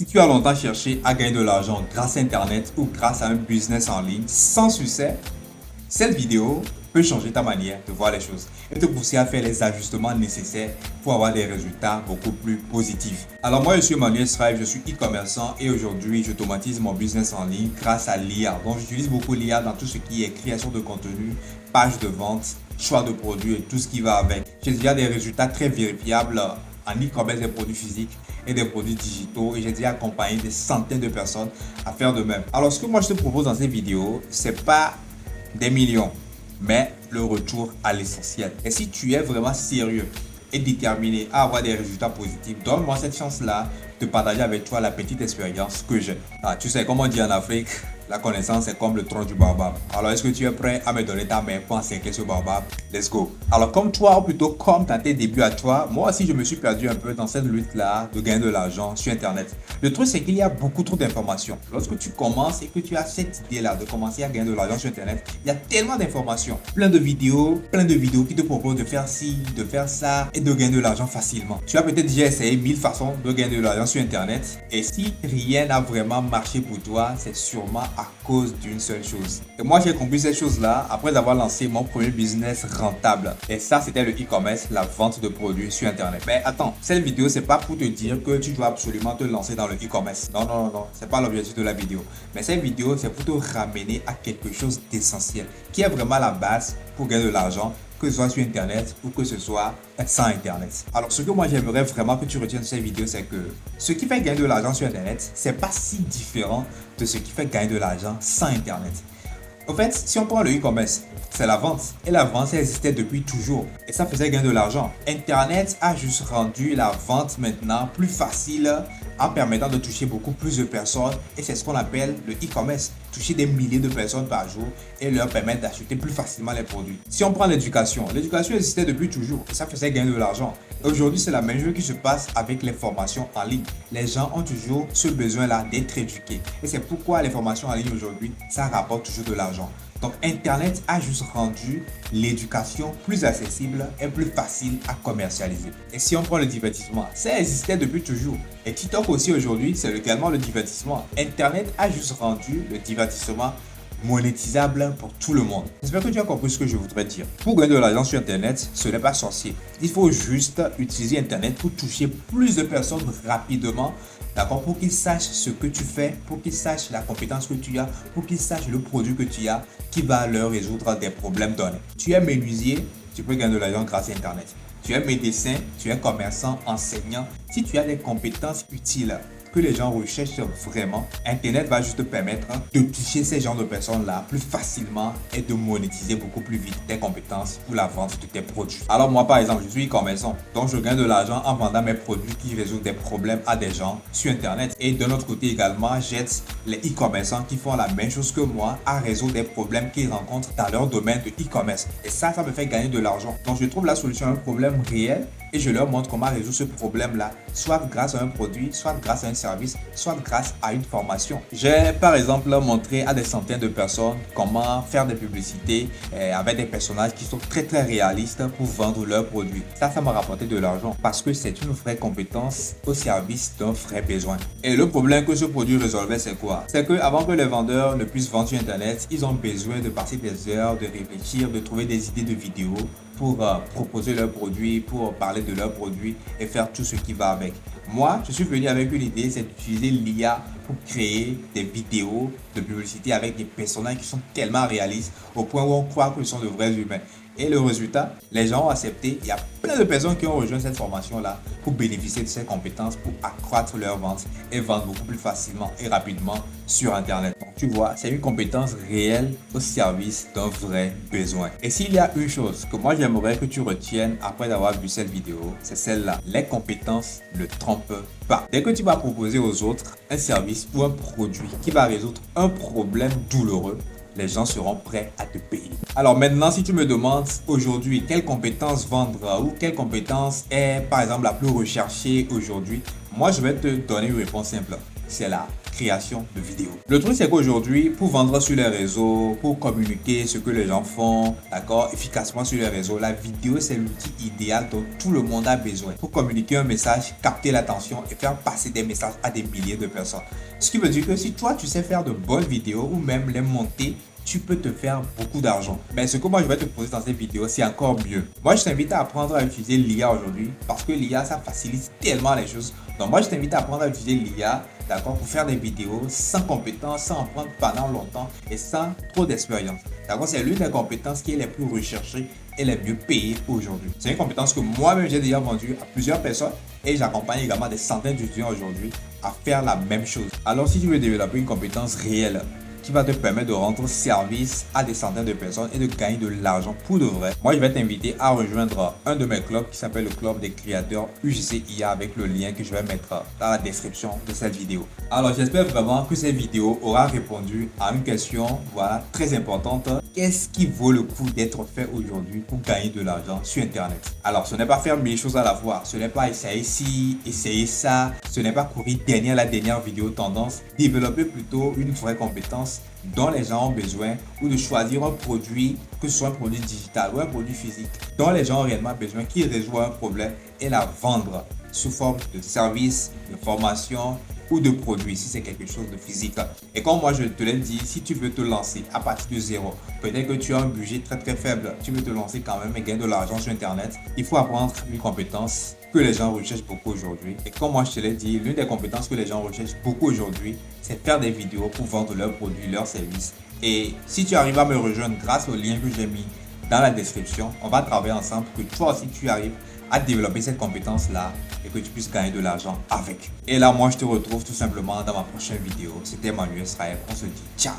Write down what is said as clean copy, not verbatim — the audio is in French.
Si tu as longtemps cherché à gagner de l'argent grâce à Internet ou grâce à un business en ligne sans succès, cette vidéo peut changer ta manière de voir les choses et te pousser à faire les ajustements nécessaires pour avoir des résultats beaucoup plus positifs. Alors moi, je suis Emmanuel Strive, je suis e-commerçant et aujourd'hui, j'automatise mon business en ligne grâce à l'IA. Donc, j'utilise beaucoup l'IA dans tout ce qui est création de contenu, page de vente, choix de produits et tout ce qui va avec. J'ai déjà des résultats très vérifiables en e-commerce des produits physiques et des produits digitaux et j'ai déjà accompagné des centaines de personnes à faire de même. Alors, ce que moi je te propose dans cette vidéo, c'est pas des millions, mais le retour à l'essentiel. Et si tu es vraiment sérieux et déterminé à avoir des résultats positifs, donne-moi cette chance-là de partager avec toi la petite expérience que j'ai. Tu sais, comme on dit en Afrique, la connaissance est comme le tronc du baobab. Alors, est-ce que tu es prêt à me donner ta main pour encercler ce baobab? Let's go. Alors, comme toi, ou plutôt comme dans tes débuts à toi, moi aussi, je me suis perdu un peu dans cette lutte-là de gagner de l'argent sur Internet. Le truc, c'est qu'il y a beaucoup trop d'informations. Lorsque tu commences et que tu as cette idée-là de commencer à gagner de l'argent sur Internet, il y a tellement d'informations. Plein de vidéos qui te proposent de faire ci, de faire ça et de gagner de l'argent facilement. Tu as peut-être déjà essayé 1000 façons de gagner de l'argent sur Internet. Et si rien n'a vraiment marché pour toi, c'est sûrement à cause d'une seule chose. Et moi, j'ai compris cette chose-là après avoir lancé mon premier business rentable. Et ça, c'était le e-commerce, la vente de produits sur Internet. Mais attends, cette vidéo, c'est pas pour te dire que tu dois absolument te lancer dans le e-commerce. Non, non, non, non. C'est pas l'objectif de la vidéo. Mais cette vidéo, c'est pour te ramener à quelque chose d'essentiel, qui est vraiment la base pour gagner de l'argent, que ce soit sur Internet ou que ce soit sans Internet. Alors, ce que moi j'aimerais vraiment que tu retiennes de cette vidéo, c'est que ce qui fait gagner de l'argent sur Internet, c'est pas si différent de ce qui fait gagner de l'argent sans Internet. En fait, si on prend le e-commerce, c'est la vente. Et la vente, ça existait depuis toujours. Et ça faisait gagner de l'argent. Internet a juste rendu la vente maintenant plus facile en permettant de toucher beaucoup plus de personnes. Et c'est ce qu'on appelle le e-commerce. Toucher des milliers de personnes par jour et leur permettre d'acheter plus facilement les produits. Si on prend l'éducation, l'éducation existait depuis toujours et ça faisait gagner de l'argent. Aujourd'hui, c'est la même chose qui se passe avec les formations en ligne. Les gens ont toujours ce besoin-là d'être éduqués. Et c'est pourquoi les formations en ligne aujourd'hui, ça rapporte toujours de l'argent. Donc, Internet a juste rendu l'éducation plus accessible et plus facile à commercialiser. Et si on prend le divertissement, ça existait depuis toujours. Et TikTok aussi aujourd'hui, c'est également le divertissement. Internet a juste rendu le divertissement monétisable pour tout le monde. J'espère que tu as compris ce que je voudrais dire. Pour gagner de l'argent sur Internet, ce n'est pas sorcier. Il faut juste utiliser Internet pour toucher plus de personnes rapidement, d'accord, pour qu'ils sachent ce que tu fais, pour qu'ils sachent la compétence que tu as, pour qu'ils sachent le produit que tu as qui va leur résoudre des problèmes donnés. Tu es menuisier, tu peux gagner de l'argent grâce à Internet. Tu es médecin, tu es commerçant, enseignant. Si tu as des compétences utiles que les gens recherchent vraiment, Internet va juste te permettre de toucher ces genres de personnes-là plus facilement et de monétiser beaucoup plus vite tes compétences pour la vente de tes produits. Alors moi, par exemple, je suis e-commerçant, donc je gagne de l'argent en vendant mes produits qui résolvent des problèmes à des gens sur Internet. Et de l'autre côté également, j'aide les e-commerçants qui font la même chose que moi à résoudre des problèmes qu'ils rencontrent dans leur domaine de e-commerce. Et ça me fait gagner de l'argent. Donc je trouve la solution à un problème réel et je leur montre comment résoudre ce problème-là, soit grâce à un produit, soit grâce à un service, soit grâce à une formation. J'ai par exemple montré à des centaines de personnes comment faire des publicités avec des personnages qui sont très réalistes pour vendre leurs produits. Ça m'a rapporté de l'argent parce que c'est une vraie compétence au service d'un vrai besoin. Et le problème que ce produit résolvait, c'est quoi? C'est que avant que les vendeurs ne puissent vendre sur Internet, ils ont besoin de passer des heures, de réfléchir, de trouver des idées de vidéos pour proposer leurs produits, pour parler de leurs produits et faire tout ce qui va avec. Moi, je suis venu avec une idée, c'est d'utiliser l'IA pour créer des vidéos de publicité avec des personnages qui sont tellement réalistes au point où on croit que ce sont de vrais humains. Et le résultat, les gens ont accepté. Il y a plein de personnes qui ont rejoint cette formation-là pour bénéficier de ces compétences, pour accroître leurs ventes et vendre beaucoup plus facilement et rapidement sur Internet. Donc, tu vois, c'est une compétence réelle au service d'un vrai besoin. Et s'il y a une chose que moi j'aimerais que tu retiennes après avoir vu cette vidéo, c'est celle-là. Les compétences ne trompent pas. Dès que tu vas proposer aux autres un service ou un produit qui va résoudre un problème douloureux, les gens seront prêts à te payer. Alors maintenant, si tu me demandes aujourd'hui quelle compétence vendre ou quelle compétence est par exemple la plus recherchée aujourd'hui, moi je vais te donner une réponse simple. c'est la création de vidéos. Le truc, c'est qu'aujourd'hui, pour vendre sur les réseaux, pour communiquer ce que les gens font, d'accord, efficacement sur les réseaux, la vidéo, c'est l'outil idéal dont tout le monde a besoin pour communiquer un message, capter l'attention et faire passer des messages à des milliers de personnes. Ce qui veut dire que si toi, tu sais faire de bonnes vidéos ou même les monter, tu peux te faire beaucoup d'argent. Mais ce que moi je vais te proposer dans cette vidéo, c'est encore mieux. Moi, je t'invite à apprendre à utiliser l'IA aujourd'hui parce que l'IA, ça facilite tellement les choses. Donc moi, je t'invite à apprendre à utiliser l'IA, d'accord, pour faire des vidéos sans compétences, sans en prendre pendant longtemps et sans trop d'expérience. D'accord, c'est l'une des compétences qui est les plus recherchées et les mieux payées aujourd'hui. C'est une compétence que moi-même j'ai déjà vendue à plusieurs personnes et j'accompagne également des centaines d'étudiants aujourd'hui à faire la même chose. Alors si tu veux développer une compétence réelle qui va te permettre de rendre service à des centaines de personnes et de gagner de l'argent pour de vrai, moi je vais t'inviter à rejoindre un de mes clubs qui s'appelle le club des créateurs UGC IA avec le lien que je vais mettre dans la description de cette vidéo. Alors j'espère vraiment que cette vidéo aura répondu à une question, voilà, très importante. Qu'est-ce qui vaut le coup d'être fait aujourd'hui pour gagner de l'argent sur internet? Alors ce n'est pas faire 1000 choses à la fois, ce n'est pas essayer ci, essayer ça, ce n'est pas courir derrière la dernière vidéo tendance, développer plutôt une vraie compétence dont les gens ont besoin ou de choisir un produit, que ce soit un produit digital ou un produit physique, dont les gens ont réellement besoin, qui résout un problème et la vendre sous forme de service, de formation ou de produit si c'est quelque chose de physique. Et comme moi je te l'ai dit, si tu veux te lancer à partir de zéro, peut-être que tu as un budget très faible, tu veux te lancer quand même et gagner de l'argent sur internet, il faut apprendre une compétence que les gens recherchent beaucoup aujourd'hui. Et comme moi je te l'ai dit, l'une des compétences que les gens recherchent beaucoup aujourd'hui, c'est faire des vidéos pour vendre leurs produits, leurs services. Et si tu arrives à me rejoindre grâce au lien que j'ai mis dans la description, on va travailler ensemble pour que toi aussi tu arrives à développer cette compétence-là et que tu puisses gagner de l'argent avec. Et là, moi, je te retrouve tout simplement dans ma prochaine vidéo. C'était Manuel Sraeb. On se dit ciao.